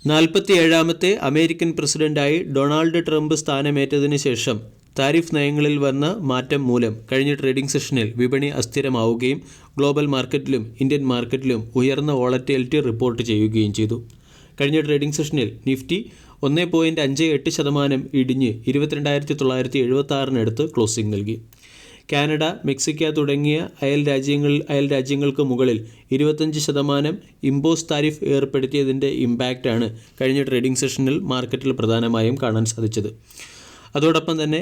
47ാമത്തെ American പ്രസിഡന്റായി Donald Trump സ്ഥാനമേറ്റതിന് ശേഷം tariff നയങ്ങളിൽ വന്ന മാറ്റം മൂലം കഴിഞ്ഞ ട്രേഡിംഗ് സെഷനിൽ വിപണി അസ്ഥിരമാവുകയും ഗ്ലോബൽ മാർക്കറ്റിലും ഇന്ത്യൻ മാർക്കറ്റിലും ഉയർന്ന വോളറ്റിലിറ്റി റിപ്പോർട്ട് ചെയ്യുകയും ചെയ്തു. കഴിഞ്ഞ ട്രേഡിംഗ് സെഷനിൽ നിഫ്റ്റി 1.58% ഇടിഞ്ഞ് 22,976 ക്ലോസിംഗ് നൽകി. കാനഡ, മെക്സിക്കോ തുടങ്ങിയ അയൽ രാജ്യങ്ങൾക്ക് മുകളിൽ 25% ഇമ്പോസ് താരിഫ് ഏർപ്പെടുത്തിയതിൻ്റെ ഇമ്പാക്റ്റാണ് കഴിഞ്ഞ ട്രേഡിംഗ് സെഷനിൽ മാർക്കറ്റിൽ പ്രധാനമായും കാണാൻ സാധിച്ചത്. അതോടൊപ്പം തന്നെ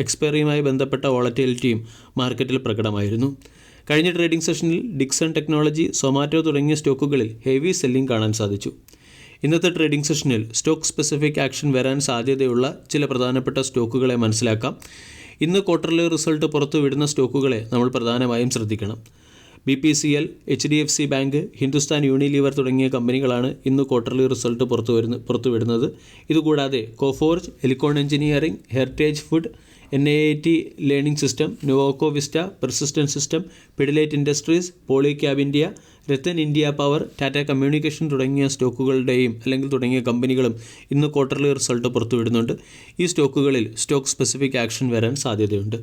എക്സ്പയറിയുമായി ബന്ധപ്പെട്ട വോളറ്റിലിറ്റിയും മാർക്കറ്റിൽ പ്രകടമായിരുന്നു. കഴിഞ്ഞ ട്രേഡിംഗ് സെഷനിൽ ഡിക്സൺ ടെക്നോളജി, സൊമാറ്റോ തുടങ്ങിയ സ്റ്റോക്കുകളിൽ ഹെവി സെല്ലിംഗ് കാണാൻ സാധിച്ചു. ഇന്നത്തെ ട്രേഡിംഗ് സെഷനിൽ സ്റ്റോക്ക് സ്പെസിഫിക് ആക്ഷൻ വരാൻ സാധ്യതയുള്ള ചില പ്രധാനപ്പെട്ട സ്റ്റോക്കുകളെ മനസ്സിലാക്കാം. ഇന്ന് ക്വാർട്ടർലി റിസൾട്ട് പുറത്തുവിടുന്ന സ്റ്റോക്കുകളെ നമ്മൾ പ്രധാനമായും ശ്രദ്ധിക്കണം. BPCL, HDFC bank, Hindustan Unilever തുടങ്ങിയ കമ്പനികളാണ് ഇന്ന് ക്വാർട്ടർലി റിസൾട്ട് പുറത്തുവിടുന്നത്. ഇതുകൂടാതെ Coforge, Elecon Engineering, Heritage Food, NIIT Learning System, Nuvoco Vista, Persistent System, Pidilite Industries, Polycab India, Rattan India Power, Tata Communication തുടങ്ങിയ തുടങ്ങിയ കമ്പനികളും ഇന്ന് ക്വാർട്ടർലി റിസൾട്ട് പുറത്തുവിടുന്നുണ്ട്. ഈ സ്റ്റോക്കുകളിൽ സ്റ്റോക്ക് സ്പെസിഫിക് ആക്ഷൻ വരാൻ സാധ്യതയുണ്ട്.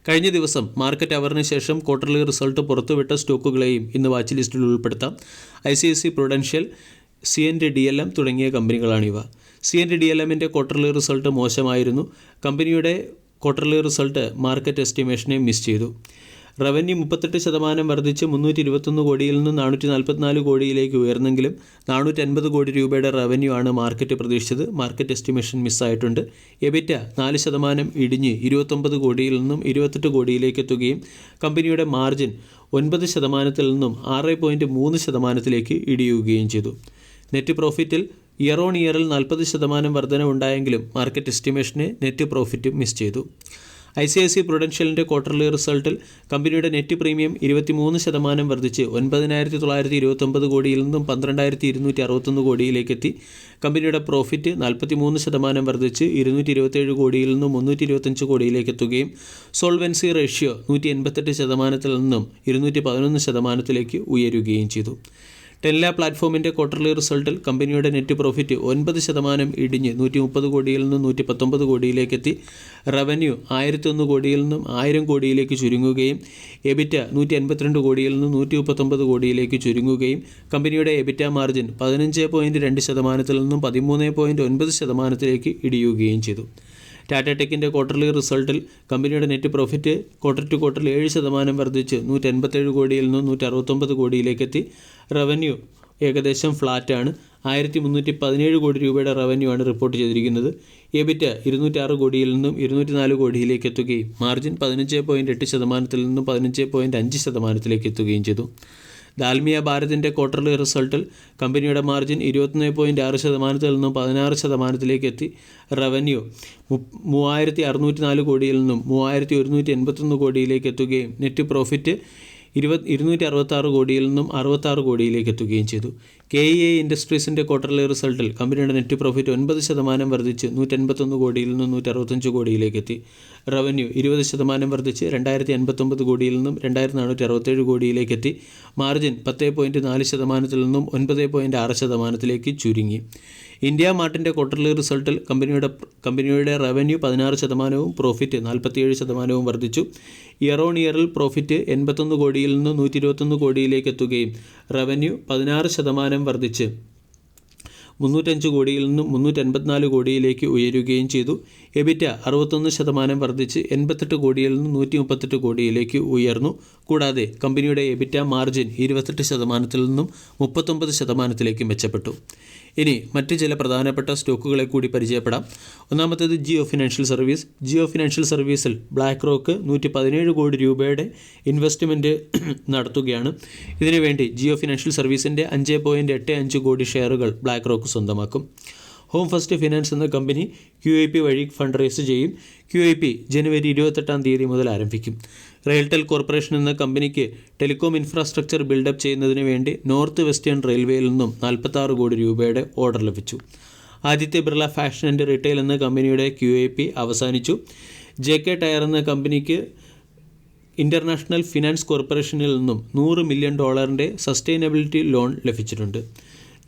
കഴിഞ്ഞ ദിവസം മാർക്കറ്റ് അവറിന് ശേഷം ക്വാർട്ടർലി റിസൾട്ട് പുറത്തുവിട്ട സ്റ്റോക്കുകളെയും ഇന്ന് വാച്ച് ലിസ്റ്റിൽ ഉൾപ്പെടുത്താം. ICICI പ്രൊഡൻഷ്യൽ, C&DLM തുടങ്ങിയ കമ്പനികളാണിവ. C&DLMൻ്റെ ക്വാർട്ടർലി റിസൾട്ട് മോശമായിരുന്നു. കമ്പനിയുടെ ക്വാർട്ടർലി റിസൾട്ട് മാർക്കറ്റ് എസ്റ്റിമേഷനെ മിസ് ചെയ്തു. റവന്യൂ 38% വർദ്ധിച്ച് 321 കോടിയിൽ നിന്ന് 444 കോടിയിലേക്ക് ഉയർന്നെങ്കിലും 450 കോടി രൂപയുടെ റവന്യൂ ആണ് മാർക്കറ്റ് പ്രതീക്ഷിച്ചത്. Market estimation മിസ്സായിട്ടുണ്ട്. എബിറ്റ 4% ഇടിഞ്ഞ് 29 കോടിയിൽ നിന്നും 28 കോടിയിലേക്ക് എത്തുകയും കമ്പനിയുടെ മാർജിൻ 9% നിന്നും 6.3% ഇടിയുകയും ചെയ്തു. നെറ്റ് പ്രോഫിറ്റിൽ ഇയർ ഓൺ ഇയറിൽ 40% വർധനവുണ്ടായെങ്കിലും മാർക്കറ്റ് എസ്റ്റിമേഷനെ നെറ്റ് പ്രോഫിറ്റ് മിസ് ചെയ്തു. ICICI പ്രൊഡൻഷ്യലിൻ്റെ ക്വാർട്ടർലി റിസൾട്ടിൽ കമ്പനിയുടെ നെറ്റ് പ്രീമിയം 23% വർദ്ധിച്ച് 9,929 കോടിയിൽ നിന്നും 12,261 കോടിയിലേക്ക് എത്തി. കമ്പനിയുടെ പ്രോഫിറ്റ് 43% വർദ്ധിച്ച് 227 കോടിയിൽ നിന്നും 325 കോടിയിലേക്ക് എത്തുകയും സോൾവൻസി റേഷ്യോ 188% നിന്നും 211% ഉയരുകയും ചെയ്തു. ടെൻല പ്ലാറ്റ്ഫോമിൻ്റെ ക്വാർട്ടർലി റിസൾട്ടിൽ കമ്പനിയുടെ നെറ്റ് പ്രോഫിറ്റ് 9% ഇടിഞ്ഞ് 130 കോടിയിൽ നിന്നും 119 കോടിയിലേക്ക് എത്തി. റവന്യൂ 1,001 കോടിയിൽ നിന്നും 1000 കോടിയിലേക്ക് ചുരുങ്ങുകയും എബിറ്റ 182 കോടിയിൽ നിന്നും 139 കോടിയിലേക്ക് ചുരുങ്ങുകയും കമ്പനിയുടെ എബിറ്റ മാർജിൻ 15.2% നിന്നും 13.9% ഇടിയുകയും ചെയ്തു. ടാറ്റ ടെക്കിൻ്റെ ക്വാർട്ടർലി റിസൾട്ടിൽ കമ്പനിയുടെ net profit quarter to quarter 7% വർദ്ധിച്ച് 187 കോടിയിൽ നിന്നും 169 കോടിയിലേക്ക് എത്തി. റവന്യൂ ഏകദേശം ഫ്ലാറ്റാണ്. 1,317 കോടി രൂപയുടെ റവന്യൂ ആണ് റിപ്പോർട്ട് ചെയ്തിരിക്കുന്നത്. എബിറ്റ 206 കോടിയിൽ നിന്നും 204 കോടിയിലേക്ക് എത്തുകയും മാർജിൻ 15.8% നിന്നും 15.5% എത്തുകയും ചെയ്തു. ദാൽമിയ ഭാരതിൻ്റെ ക്വാർട്ടർലി റിസൾട്ടിൽ കമ്പനിയുടെ മാർജിൻ 21.6% നിന്നും 16% എത്തി. റവന്യൂ 3,604 കോടിയിൽ നിന്നും 3,181 കോടിയിലേക്ക് എത്തുകയും നെറ്റ് പ്രോഫിറ്റ് 266 കോടിയിൽ നിന്നും 66 കോടിയിലേക്ക് എത്തുകയും ചെയ്തു. KEI ഇൻഡസ്ട്രീസിൻ്റെ ക്വാർട്ടർലി റിസൾട്ടിൽ കമ്പനിയുടെ നെറ്റ് പ്രോഫിറ്റ് 9% വർദ്ധിച്ച് 181 കോടിയിൽ നിന്നും 165 കോടിയിലേക്ക് എത്തി. റവന്യൂ 20% വർദ്ധിച്ച് 2,089 കോടിയിൽ നിന്നും 2,467 കോടിയിലേക്ക് എത്തി. മാർജിൻ 10.4% നിന്നും 9.6% ചുരുങ്ങി. ഇന്ത്യ മാർട്ടിൻ്റെ ക്വാർട്ടർലി റിസൾട്ടിൽ കമ്പനിയുടെ റവന്യൂ 16%, പ്രോഫിറ്റ് 47% വർദ്ധിച്ചു. ഇയർ ഓൺ ഇയറിൽ പ്രോഫിറ്റ് 81 കോടിയിൽ നിന്ന് 121 കോടിയിലേക്ക് എത്തുകയും റവന്യൂ 16% വർദ്ധിച്ച് 305 കോടിയിൽ നിന്നും 384 കോടിയിലേക്ക് ഉയരുകയും ചെയ്തു. എബിറ്റ 61% വർദ്ധിച്ച് 88 കോടിയിൽ നിന്നും 138 കോടിയിലേക്ക് ഉയർന്നു. കൂടാതെ കമ്പനിയുടെ എബിറ്റ മാർജിൻ 28% നിന്നും 39% മെച്ചപ്പെട്ടു. ഇനി മറ്റ് ചില പ്രധാനപ്പെട്ട സ്റ്റോക്കുകളെ കൂടി പരിചയപ്പെടാം. ഒന്നാമത്തേത് Jio financial service. Jio financial സർവീസിൽ ബ്ലാക്ക് റോക്ക് 117 കോടി രൂപയുടെ ഇൻവെസ്റ്റ്മെൻറ്റ് നടത്തുകയാണ്. ഇതിനുവേണ്ടി ജിയോ ഫിനാൻഷ്യൽ സർവീസിൻ്റെ 5.85 കോടി ഷെയറുകൾ ബ്ലാക്ക് റോക്ക് സ്വന്തമാക്കും. ഹോം ഫസ്റ്റ് ഫിനാൻസ് എന്ന കമ്പനി QIP വഴി ഫണ്ട് റേസ് ചെയ്യും. QIP ജനുവരി 28 മുതൽ ആരംഭിക്കും. റെയിൽടെൽ കോർപ്പറേഷൻ എന്ന കമ്പനിക്ക് ടെലികോം ഇൻഫ്രാസ്ട്രക്ചർ ബിൽഡപ്പ് ചെയ്യുന്നതിന് വേണ്ടി നോർത്ത് വെസ്റ്റേൺ റെയിൽവേയിൽ നിന്നും 46 കോടി രൂപയുടെ ഓർഡർ ലഭിച്ചു. Aditya Birla fashion and retail എന്ന കമ്പനിയുടെ QIP അവസാനിച്ചു. JK ടയർ എന്ന കമ്പനിക്ക് ഇൻ്റർനാഷണൽ ഫിനാൻസ് കോർപ്പറേഷനിൽ നിന്നും $100 മില്യൺ സസ്റ്റൈനബിലിറ്റി ലോൺ ലഭിച്ചിട്ടുണ്ട്.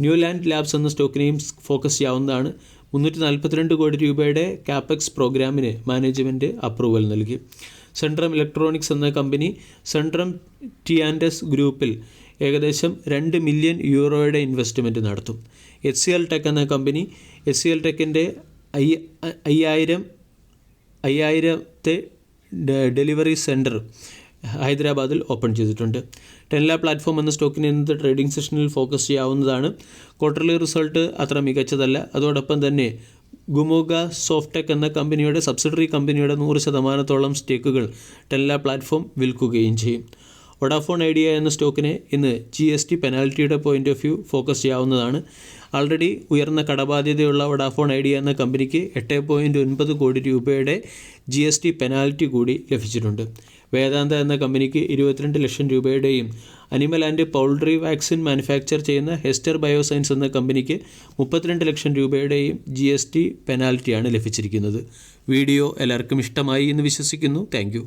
ന്യൂ ലാൻഡ് ലാബ്സ് എന്ന സ്റ്റോക്കിനെയും ഫോക്കസ് ചെയ്യാവുന്നതാണ്. 342 കോടി രൂപയുടെ കാപ്പെക്സ് പ്രോഗ്രാമിന് മാനേജ്മെൻറ്റ് അപ്രൂവൽ നൽകി. സെൻട്രം ഇലക്ട്രോണിക്സ് എന്ന കമ്പനി സെൻട്രം ടിയാൻഡസ് ഗ്രൂപ്പിൽ ഏകദേശം 2 മില്യൺ യൂറോയുടെ ഇൻവെസ്റ്റ്മെൻറ്റ് നടത്തും. HCL ടെക് എന്ന കമ്പനി HCL ടെക്കിൻ്റെ 5000ത്തെ ഡെലിവറി സെൻറ്റർ ഹൈദരാബാദിൽ ഓപ്പൺ ചെയ്തിട്ടുണ്ട്. ടെൻല പ്ലാറ്റ്ഫോം എന്ന സ്റ്റോക്കിന് ഇന്നത്തെ ട്രേഡിംഗ് സെഷനിൽ ഫോക്കസ് ചെയ്യാവുന്നതാണ്. ക്വാർട്ടർലി റിസൾട്ട് അത്ര മികച്ചതല്ല. അതോടൊപ്പം തന്നെ ഗുമോഗ സോഫ്റ്റ്ടെക് എന്ന കമ്പനിയുടെ സബ്സിഡറി കമ്പനിയുടെ 100% സ്റ്റേക്കുകൾ ടെൻല പ്ലാറ്റ്ഫോം വിൽക്കുകയും ചെയ്യും. വോഡാഫോൺ ഐഡിയ എന്ന സ്റ്റോക്കിനെ ഇന്ന് GST പെനാൽറ്റിയുടെ പോയിൻ്റ് ഓഫ് വ്യൂ ഫോക്കസ് ചെയ്യാവുന്നതാണ്. ആൾറെഡി ഉയർന്ന കടബാധ്യതയുള്ള വോഡാഫോൺ ഐഡിയ എന്ന കമ്പനിക്ക് 8.9 കോടി രൂപയുടെ GST പെനാൽറ്റി കൂടി ലഭിച്ചിട്ടുണ്ട്. വേദാന്ത എന്ന കമ്പനിക്ക് 22 ലക്ഷം രൂപയുടെയും animal and poultry vaccine manufacture ചെയ്യുന്ന ഹെസ്റ്റർ ബയോസയൻസ് എന്ന കമ്പനിക്ക് 32 ലക്ഷം രൂപയുടെയും GST പെനാൽറ്റിയാണ് ലഭിച്ചിരിക്കുന്നത്. വീഡിയോ എല്ലാവർക്കും ഇഷ്ടമായി എന്ന് വിശ്വസിക്കുന്നു. താങ്ക്